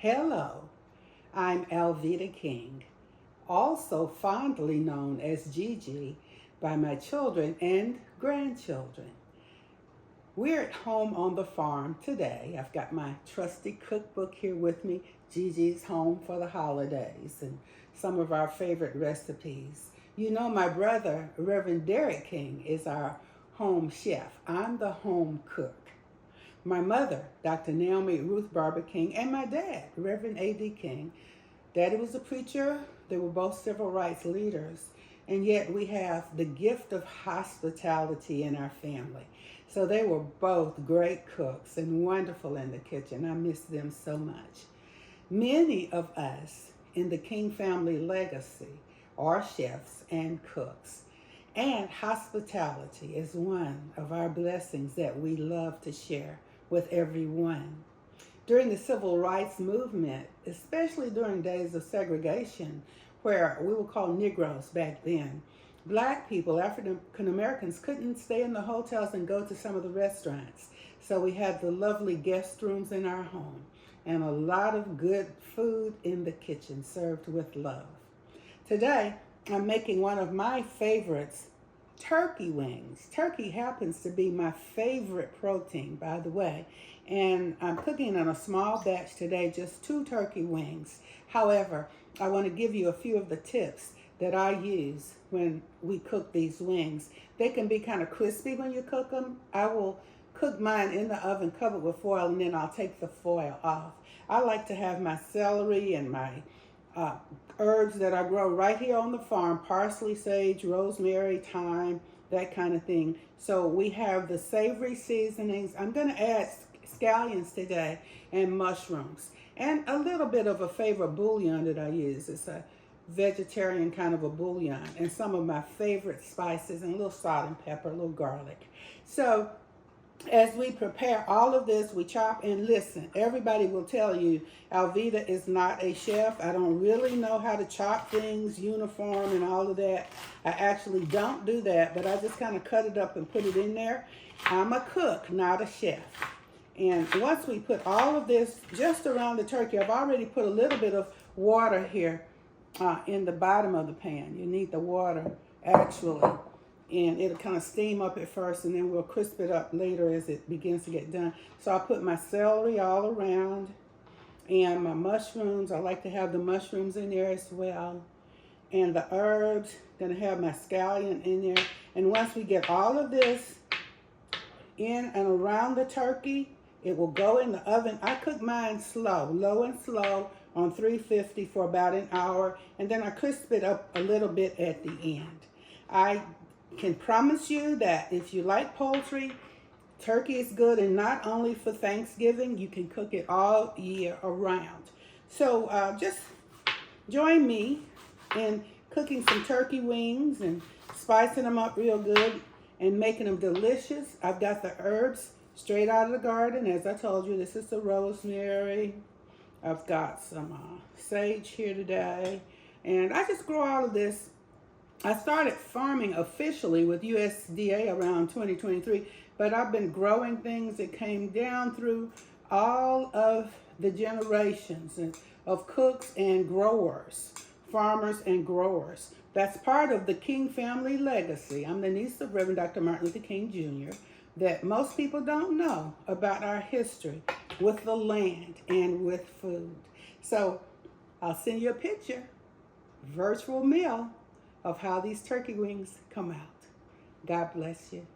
Hello, I'm Alveda King, also fondly known as Gigi by my children and grandchildren. We're at home on the farm today. I've got my trusty cookbook here with me, Gigi's Home for the Holidays, and some of our favorite recipes. You know, my brother, Reverend Derek King, is our home chef. I'm the home cook. My mother, Dr. Naomi Ruth Barber King, and my dad, Reverend A.D. King. Daddy was a preacher. They were both civil rights leaders. And yet we have the gift of hospitality in our family. So they were both great cooks and wonderful in the kitchen. I miss them so much. Many of us in the King family legacy are chefs and cooks. And hospitality is one of our blessings that we love to share with everyone. During the civil rights movement, especially during days of segregation, where we were called Negroes back then, Black people, African Americans, couldn't stay in the hotels and go to some of the restaurants. So we had the lovely guest rooms in our home and a lot of good food in the kitchen served with love. Today, I'm making one of my favorites, turkey wings. Turkey happens to be my favorite protein, by the way, and I'm cooking on a small batch today, just 2 turkey wings. However, I want to give you a few of the tips that I use when we cook these wings. They can be kind of crispy when you cook them. I will cook mine in the oven covered with foil, and then I'll take the foil off. I like to have my celery and my herbs that I grow right here on the farm, parsley, sage, rosemary, thyme, that kind of thing. So we have the savory seasonings. I'm going to add scallions today and mushrooms and a little bit of a favorite bouillon that I use. It's a vegetarian kind of a bouillon, and some of my favorite spices and a little salt and pepper, a little garlic. So as we prepare all of this, we chop and listen. Everybody will tell you, Alveda is not a chef. I don't really know how to chop things uniform and all of that. I actually don't do that, but I just kind of cut it up and put it in there. I'm a cook, not a chef. And once we put all of this just around the turkey, I've already put a little bit of water here in the bottom of the pan. You need the water actually. And it'll kind of steam up at first, and then we'll crisp it up later as it begins to get done. So I put my celery all around, and my mushrooms. I like to have the mushrooms in there as well. And the herbs, gonna have my scallion in there. And once we get all of this in and around the turkey, it will go in the oven. I cook mine slow, low and slow on 350 for about an hour, and then I crisp it up a little bit at the end. I can promise you that if you like poultry, turkey is good, and not only for Thanksgiving, you can cook it all year around. So just join me in cooking some turkey wings and spicing them up real good and making them delicious. I've got the herbs straight out of the garden. As I told you, this is the rosemary. I've got some sage here today, and I just grow all of this. I started farming officially with USDA around 2023, but I've been growing things that came down through all of the generations of cooks and growers, farmers and growers. That's part of the King family legacy. I'm the niece of Reverend Dr. Martin Luther King Jr., that most people don't know about our history with the land and with food. So I'll send you a picture, virtual meal, of how these turkey wings come out. God bless you.